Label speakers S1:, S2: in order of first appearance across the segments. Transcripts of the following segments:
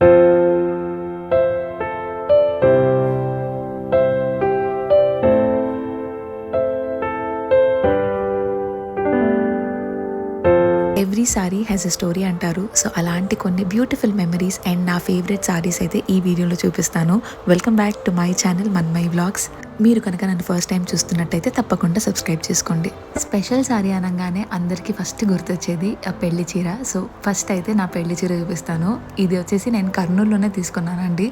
S1: Every saree has a story అంటారు. So అలాంటి కొన్ని బ్యూటిఫుల్ మెమరీస్ అండ్ నా ఫేవరెట్ సారీస్ అయితే ఈ వీడియోలో చూపిస్తాను. Welcome back to my channel Manmai vlogs. మీరు కనుక నన్ను ఫస్ట్ టైం చూస్తున్నట్టయితే తప్పకుండా సబ్స్క్రైబ్ చేసుకోండి. స్పెషల్ సారీ అనగానే అందరికీ ఫస్ట్ గుర్తొచ్చేది ఆ పెళ్లి చీర. సో ఫస్ట్ అయితే నా పెళ్లి చీర చూపిస్తాను. ఇది వచ్చేసి నేను కర్నూలులోనే తీసుకున్నానండి.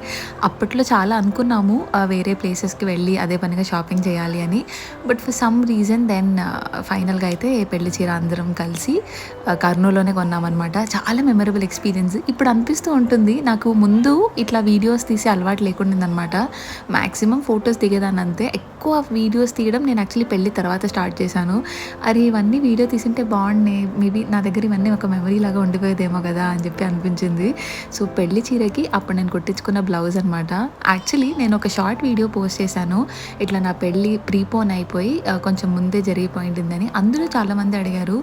S1: అప్పట్లో చాలా అనుకున్నాము వేరే ప్లేసెస్కి వెళ్ళి అదే పనిగా షాపింగ్ చేయాలి అని. But for some reason then ఫైనల్గా అయితే పెళ్లి చీర అందరం కలిసి కర్నూలులోనే కొన్నామన్నమాట. చాలా మెమరబుల్ ఎక్స్పీరియన్స్. ఇప్పుడు అనిపిస్తూ ఉంటుంది, నాకు ముందు ఇట్లా వీడియోస్ తీసి అలవాటు లేకుండిందనమాట. మ్యాక్సిమం ఫొటోస్ దిగేదాన్ని అంతే. ఎక్కువ వీడియోస్ తీయడం నేను యాక్చువల్లీ పెళ్ళి తర్వాత స్టార్ట్ చేశాను. అరే ఇవన్నీ వీడియో తీసుంటే బాగున్నాయి, మేబీ నా దగ్గర ఇవన్నీ ఒక మెమరీ లాగా ఉండిపోయేదేమో కదా అని చెప్పి అనిపించింది. సో పెళ్లి చీరకి అప్పుడు నేను కుట్టించుకున్న బ్లౌజ్ అనమాట. యాక్చువల్లీ నేను ఒక షార్ట్ వీడియో పోస్ట్ చేశాను, ఇట్లా నా పెళ్ళి ప్రీపోన్ అయిపోయి కొంచెం ముందే జరిగిపోయిందని. అందులో చాలామంది అడిగారు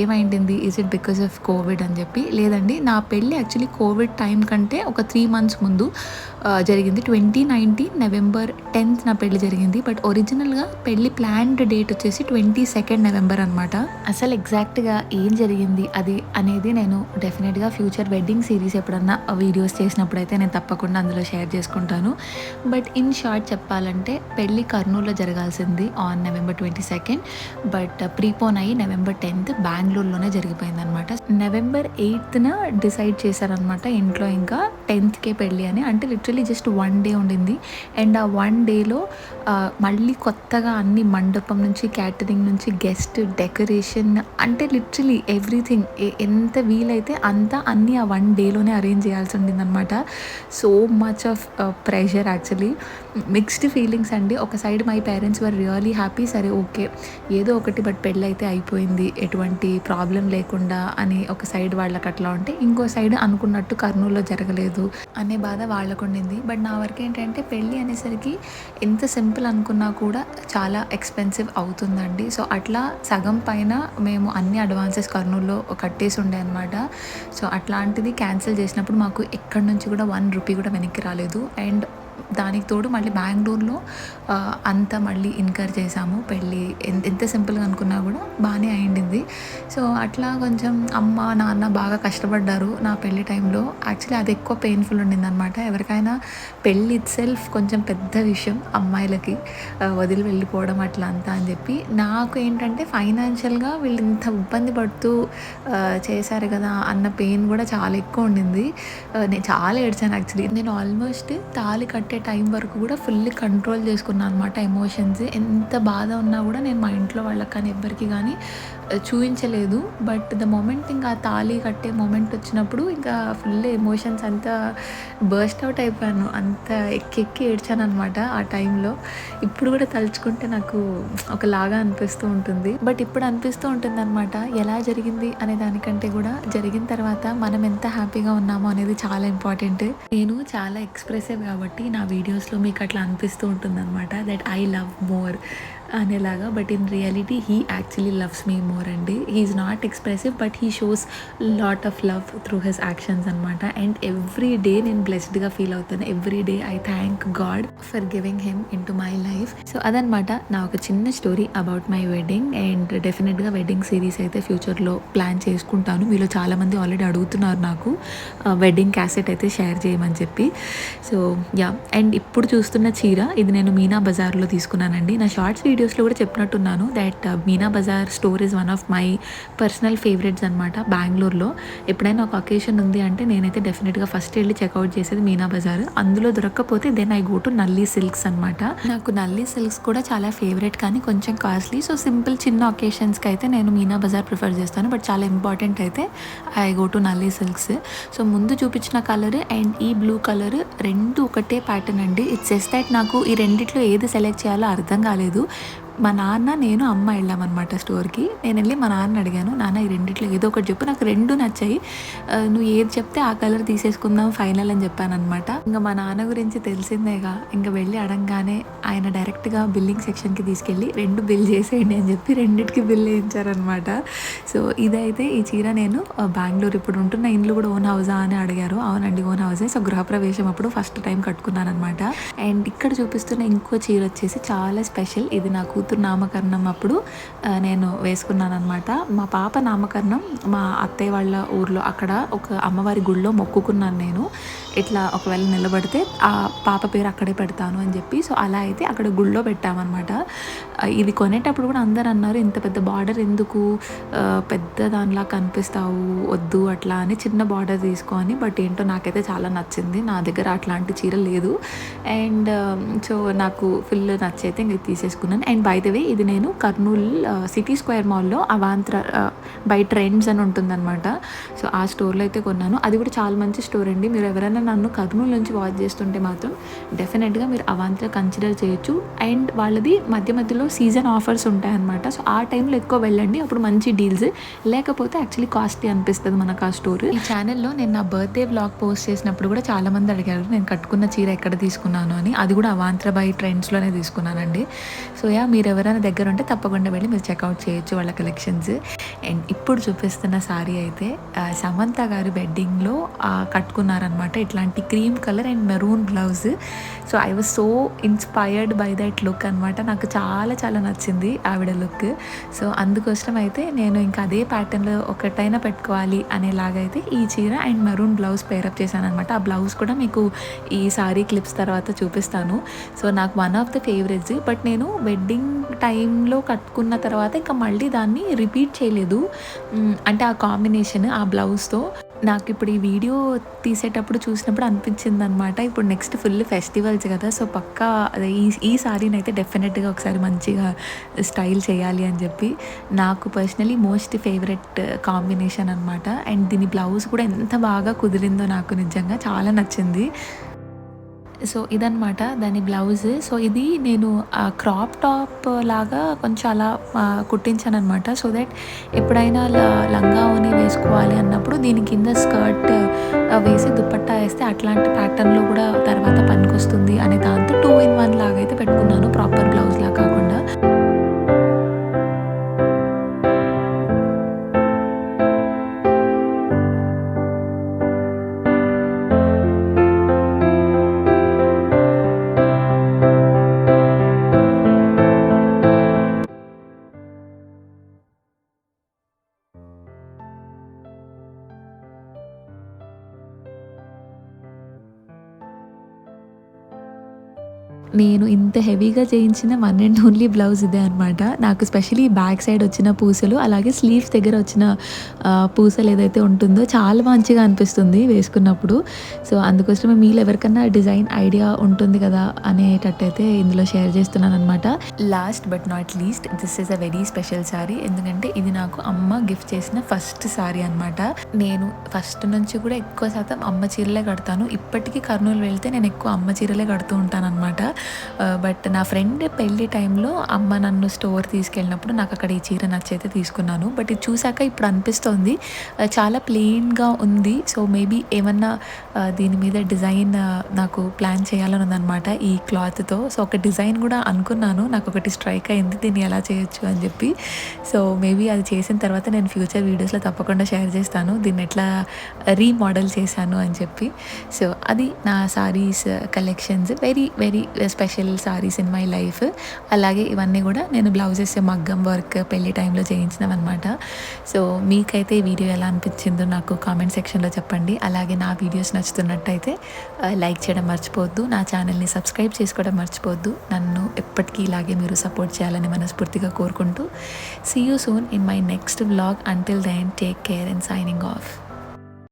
S1: ఏమైంది, is it because of Covid అని చెప్పి. లేదండి, నా పెళ్ళి యాక్చువల్లీ కోవిడ్ టైం కంటే ఒక 3 months ముందు జరిగింది. 2019 November 10th నా పెళ్లి జరిగింది. బట్ ఒరిజినల్గా పెళ్ళి ప్లాన్డ్ డేట్ వచ్చేసి 22nd November అనమాట. అసలు ఎగ్జాక్ట్గా ఏం జరిగింది అది అనేది నేను డెఫినెట్గా ఫ్యూచర్ వెడ్డింగ్ సిరీస్ ఎప్పుడన్నా వీడియోస్ చేసినప్పుడు అయితే నేను తప్పకుండా అందులో షేర్ చేసుకుంటాను. బట్ ఇన్ షార్ట్ చెప్పాలంటే పెళ్ళి కర్నూలులో జరగాల్సింది on November 22nd, but prepone అయ్యి November 10th బెంగళూరులోనే జరిగిపోయింది అనమాట. November 8th డిసైడ్ చేశారనమాట ఇంట్లో, ఇంకా 10th పెళ్ళి అని. అంటే లిటరలీ జస్ట్ 1 day ఉండింది. అండ్ ఆ 1 dayలో మళ్ళీ కొత్తగా అన్ని మండపం నుంచి, క్యాటరింగ్ నుంచి, గెస్ట్, డెకరేషన్, అంటే లిటరలీ ఎవ్రీథింగ్ ఎంత వీలైతే అంతా అన్నీ ఆ 1 dayలోనే అరేంజ్ చేయాల్సి ఉండిందనమాట. So much of pressure, actually mixed feelings అండి. ఒక side my parents were really happy, సరే ఓకే ఏదో ఒకటి బట్ పెళ్ళి అయితే అయిపోయింది ఎటువంటి ప్రాబ్లం లేకుండా అని ఒక సైడ్ వాళ్ళకి అట్లా ఉంటే, ఇంకో సైడ్ అనుకున్నట్టు కర్నూలులో జరగలేదు అనే బాధ వాళ్ళకు ఉండింది. బట్ నా వరకు ఏంటంటే పెళ్ళి అనేసరికి ఎంత సింపుల్ అనుకున్నా కూడా చాలా ఎక్స్పెన్సివ్ అవుతుందండి. సో అట్లా సగం పైన మేము అన్ని అడ్వాన్సెస్ కర్నూలులో కట్టేసి ఉండే అనమాట. సో అట్లాంటిది క్యాన్సిల్ చేసినప్పుడు మాకు ఎక్కడి నుంచి కూడా 1 rupee కూడా వెనక్కి రాలేదు. అండ్ దానికి తోడు మళ్ళీ బెంగళూరులో అంతా మళ్ళీ ఇన్కర్ చేసాము. పెళ్ళి ఎంత సింపుల్గా అనుకున్నా కూడా బాగానే అయింది. సో అట్లా కొంచెం అమ్మ నాన్న బాగా కష్టపడ్డారు నా పెళ్ళి టైంలో. యాక్చువల్లీ అది ఎక్కువ పెయిన్ఫుల్ ఉండింది అనమాట. ఎవరికైనా పెళ్ళి ఇట్ సెల్ఫ్ కొంచెం పెద్ద విషయం, అమ్మాయిలకి వదిలి వెళ్ళిపోవడం అట్లా అంతా అని చెప్పి. నాకు ఏంటంటే ఫైనాన్షియల్గా వీళ్ళు ఇంత ఇబ్బంది పడుతూ చేశారు కదా అన్న పెయిన్ కూడా చాలా ఎక్కువ ఉండింది. నేను చాలా ఏడ్చాను యాక్చువల్లీ. నేను ఆల్మోస్ట్ తాళి కట్టే టైం వరకు కూడా ఫుల్లీ కంట్రోల్ చేసుకున్నాను అనమాట ఎమోషన్స్. ఎంత బాధ ఉన్నా కూడా నేను మా ఇంట్లో వాళ్ళకి కానీ ఎవ్వరికి కానీ చూపించలేదు. బట్ ద మొమెంట్ ఇంకా తాళి కట్టే మొమెంట్ వచ్చినప్పుడు ఇంకా ఫుల్ ఎమోషన్స్ అంతా బర్స్ట్ అవుట్ అయిపోయాను. అంత ఎక్కి ఏడ్చాను అనమాట ఆ టైంలో. ఇప్పుడు కూడా తలుచుకుంటే నాకు ఒకలాగా అనిపిస్తూ ఉంటుంది. బట్ ఇప్పుడు అనిపిస్తూ ఉంటుంది అనమాట, ఎలా జరిగింది అనే దానికంటే కూడా జరిగిన తర్వాత మనం ఎంత హ్యాపీగా ఉన్నామో అనేది చాలా ఇంపార్టెంట్. నేను చాలా ఎక్స్ప్రెసివ్ కాబట్టి నా వీడియోస్లో మీకు అట్లా అనిపిస్తూ ఉంటుంది అనమాట, దట్ ఐ లవ్ మోర్ అనేలాగా. But in reality he actually loves me more అండి. He is not expressive but he shows lot of love through his actions and. అండ్ ఎవ్రీ డే నేను బ్లెస్డ్గా ఫీల్ అవుతాను. Every day I thank God for giving him into my life. So అదనమాట నా ఒక చిన్న story about my wedding. And డెఫినెట్గా వెడ్డింగ్ సిరీస్ అయితే ఫ్యూచర్లో ప్లాన్ చేసుకుంటాను. మీలో చాలామంది ఆల్రెడీ అడుగుతున్నారు నాకు వెడ్డింగ్ క్యాసెట్ అయితే షేర్ చేయమని చెప్పి. సో యా, అండ్ ఇప్పుడు చూస్తున్న చీర ఇది నేను మీనా బజార్లో తీసుకున్నానండి. నా షార్ట్స్ వీడియోస్లో కూడా చెప్పినట్టున్నాను that Meena Bazaar store is one of my personal favourites అనమాట. బెంగళూరులో ఎప్పుడైనా ఒక అకేషన్ ఉంది అంటే నేనైతే డెఫినెట్గా ఫస్ట్ వెళ్ళి చెక్అవుట్ చేసేది మీనా బజార్. అందులో దొరక్కపోతే దెన్ ఐ గో టు నల్లి సిల్క్స్ అనమాట. నాకు నల్లి సిల్క్స్ కూడా చాలా ఫేవరెట్, కానీ కొంచెం కాస్ట్లీ. సో సింపుల్ చిన్న ఒకేషన్స్కి అయితే నేను మీనా బజార్ ప్రిఫర్ చేస్తాను. బట్ చాలా ఇంపార్టెంట్ అయితే ఐ గో టు నల్లి సిల్క్స్. సో ముందు చూపించిన కలర్ అండ్ ఈ బ్లూ కలర్ రెండు ఒకటే ప్యాటర్న్ అండి. ఇట్స్ జస్ట్ దట్ నాకు ఈ రెండిట్లో ఏది సెలెక్ట్ చేయాలో అర్థం కాలేదు. మా నాన్న, నేను, అమ్మ వెళ్ళామనమాట స్టోర్‌కి. నేను వెళ్ళి మా నాన్నని అడిగాను, "నాన్న ఈ రెండిట్లో ఏదో ఒకటి చెప్పు, నాకు 2 నచ్చాయి. నువ్వు ఏది చెప్తే ఆ కలర్ తీసేసుకుందాం ఫైనల్" అని చెప్పాననమాట. ఇంక మా నాన్న గురించి తెలిసిందేగా, ఇంక వెళ్ళి అడగంగానే ఆయన డైరెక్ట్‌గా బిల్లింగ్ సెక్షన్‌కి తీసుకెళ్ళి 2 బిల్ చేసేయండి అని చెప్పి రెండిటికి బిల్ వేయించారనమాట. సో ఇదైతే ఈ చీర నేను బెంగుళూరు ఇప్పుడు ఉంటున్న ఇల్లు కూడా ఓన్ హౌసా అని అడిగారు. అవునండి, ఓన్ హౌసే. సో గృహప్రవేశం అప్పుడు ఫస్ట్ టైం కట్టుకున్నాననమాట. అండ్ ఇక్కడ చూపిస్తున్న ఇంకో చీర వచ్చేసి చాలా స్పెషల్. ఇది నా కూతురు నామకరణం అప్పుడు నేను వేసుకున్నానమాట. మా పాప నామకరణం మా అత్తయ్య వాళ్ళ ఊర్లో అక్కడ ఒక అమ్మవారి గుడిలో మొక్కుకున్నాను నేను. ఇట్లా ఒకవేళ నిలబడితే ఆ పాప పేరు అక్కడే పెడతాను అని చెప్పి. సో అలా అయితే అక్కడ గుడిలో పెట్టామన్నమాట. ఇది కొనేటప్పుడు కూడా అందరు అన్నారు, ఇంత పెద్ద బార్డర్ ఎందుకు, పెద్ద దానిలా కనిపిస్తావు, వద్దు అట్లా అని, చిన్న బార్డర్ తీసుకొని. బట్ ఏంటో నాకైతే చాలా నచ్చింది. నా దగ్గర అట్లాంటి చీర లేదు. అండ్ సో నాకు ఫుల్ నచ్చైతే ఇంక తీసేసుకున్నాను. అండ్ బై ద వే ఇది నేను కర్నూలు సిటీ స్క్వేర్ మాల్లో అవాంత్ర బై ట్రెండ్స్ అని ఉంటుందన్నమాట. సో ఆ స్టోర్లో అయితే కొన్నాను. అది కూడా చాలా మంచి స్టోర్ అండి. మీరు ఎవరైనా నన్ను కర్నూలు నుంచి వాచ్ చేస్తుంటే మాత్రం డెఫినెట్గా మీరు అవాంత్ర కన్సిడర్ చేయొచ్చు. అండ్ వాళ్ళది మధ్య మధ్యలో సీజన్ ఆఫర్స్ ఉంటాయన్నమాట. సో ఆ టైంలో ఎక్కువ వెళ్ళండి, అప్పుడు మంచి డీల్స్. లేకపోతే యాక్చువల్లీ కాస్ట్లీ అనిపిస్తుంది మనకు ఆ స్టోర్. ఈ ఛానల్లో నేను నా బర్త్డే వ్లాగ్ పోస్ట్ చేసినప్పుడు కూడా చాలామంది అడిగారు నేను కట్టుకున్న చీర ఎక్కడ తీసుకున్నాను అని. అది కూడా అవాంత్ర బై ట్రెండ్స్లోనే తీసుకున్నానండి. సో మీరు ఎవరైనా దగ్గర ఉంటే తప్పకుండా వెళ్ళి మీరు చెక్అవుట్ చేయొచ్చు వాళ్ళ కలెక్షన్స్. అండ్ ఇప్పుడు చూపిస్తున్న సారీ అయితే సమంత గారి వెడ్డింగ్లో కట్టుకున్నారనమాట. ఇట్లాంటి cream colour and maroon blouse. So I was so inspired by that look అనమాట. నాకు చాలా చాలా నచ్చింది ఆవిడ లుక్. సో అందుకోసం అయితే నేను ఇంకా అదే ప్యాటర్న్లో ఒకటైనా పెట్టుకోవాలి అనేలాగైతే ఈ చీర అండ్ మెరూన్ బ్లౌజ్ పేరప్ చేశాను అనమాట. ఆ బ్లౌజ్ కూడా మీకు ఈ సారీ క్లిప్స్ తర్వాత చూపిస్తాను. సో నాకు one of the favourites. But నేను వెడ్డింగ్ టైంలో కట్టుకున్న తర్వాత ఇంకా మళ్ళీ దాన్ని రిపీట్ చేయలేదు. అంటే ఆ కాంబినేషన్ ఆ బ్లౌజ్తో నాకు ఇప్పుడు ఈ వీడియో తీసేటప్పుడు చూసినప్పుడు అనిపించింది అనమాట, ఇప్పుడు నెక్స్ట్ ఫుల్ ఫెస్టివల్స్ కదా. సో పక్కా ఈ సారీని అయితే డెఫినెట్గా ఒకసారి మంచిగా స్టైల్ చేయాలి అని చెప్పి. నాకు పర్సనలీ మోస్ట్ ఫేవరెట్ కాంబినేషన్ అనమాట. అండ్ దీని బ్లౌజ్ కూడా ఎంత బాగా కుదిరిందో నాకు నిజంగా చాలా నచ్చింది. సో ఇదనమాట దాని బ్లౌజ్. సో ఇది నేను క్రాప్ టాప్ లాగా కొంచెం అలా కుట్టించాను అనమాట. సో దట్ ఎప్పుడైనా లంగా ఓని వేసుకోవాలి అన్నప్పుడు దీని కింద స్కర్ట్ వేసి దుపట్టా వేస్తే అట్లాంటి ప్యాటర్న్లో కూడా తర్వాత పనికొస్తుంది అనే దాంతో 2-in-1 లాగా అయితే పెట్టుకున్నాను, ప్రాపర్ బ్లౌజ్ లాగా కాకుండా. నేను ఇంత హెవీగా చేయించిన వన్ అండ్ ఓన్లీ బ్లౌజ్ ఇదే అనమాట. నాకు స్పెషలీ బ్యాక్ సైడ్ వచ్చిన పూసలు, అలాగే స్లీవ్స్ దగ్గర వచ్చిన పూసలు ఏదైతే ఉంటుందో చాలా మంచిగా అనిపిస్తుంది వేసుకున్నప్పుడు. సో అందుకోసమే మీలో ఎవరికన్నా డిజైన్ ఐడియా ఉంటుంది కదా అనేటట్టయితే ఇందులో షేర్ చేస్తున్నాను అనమాట. Last but not least, this is a very special sari. ఎందుకంటే ఇది నాకు అమ్మ గిఫ్ట్ చేసిన ఫస్ట్ శారీ అనమాట. నేను ఫస్ట్ నుంచి కూడా ఎక్కువ శాతం అమ్మ చీరలే కడతాను. ఇప్పటికీ కర్నూలు వెళ్తే నేను ఎక్కువ అమ్మ చీరలే కడుతూ ఉంటాను అనమాట. బట్ నా ఫ్రెండ్ పెళ్ళి టైంలో అమ్మ నన్ను స్టోర్ తీసుకెళ్ళినప్పుడు నాకు అక్కడ ఈ చీర నచ్చైతే తీసుకున్నాను. బట్ ఇది చూసాక ఇప్పుడు అనిపిస్తుంది చాలా ప్లెయిన్గా ఉంది. సో మేబీ ఏమన్నా దీని మీద డిజైన్ నాకు ప్లాన్ చేయాలని ఉందన్నమాట ఈ క్లాత్తో. సో ఒక డిజైన్ కూడా అనుకున్నాను, నాకు ఒకటి స్ట్రైక్ అయింది దీన్ని ఎలా చేయొచ్చు అని చెప్పి. సో మేబీ అది చేసిన తర్వాత నేను ఫ్యూచర్ వీడియోస్లో తప్పకుండా షేర్ చేస్తాను దీన్ని ఎట్లా రీమోడల్ చేశాను అని చెప్పి. సో అది నా saris collections, very very special saris in my life. అలాగే ఇవన్నీ కూడా నేను బ్లౌజెస్ మగ్గం వర్క్ పెళ్లి టైంలో చేయించినవన్నమాట. సో మీకైతే ఈ వీడియో ఎలా అనిపించిందో నాకు కామెంట్ సెక్షన్లో చెప్పండి. అలాగే నా వీడియోస్ నచ్చుతున్నట్టయితే లైక్ చేయడం మర్చిపోవద్దు, నా ఛానల్ని సబ్స్క్రైబ్ చేసుకోవడం మర్చిపోవద్దు. నన్ను ఎప్పటికీ ఇలాగే మీరు సపోర్ట్ చేయాలని మనస్ఫూర్తిగా కోరుకుంటూ, see you soon in my next vlog. Until then take care and signing of.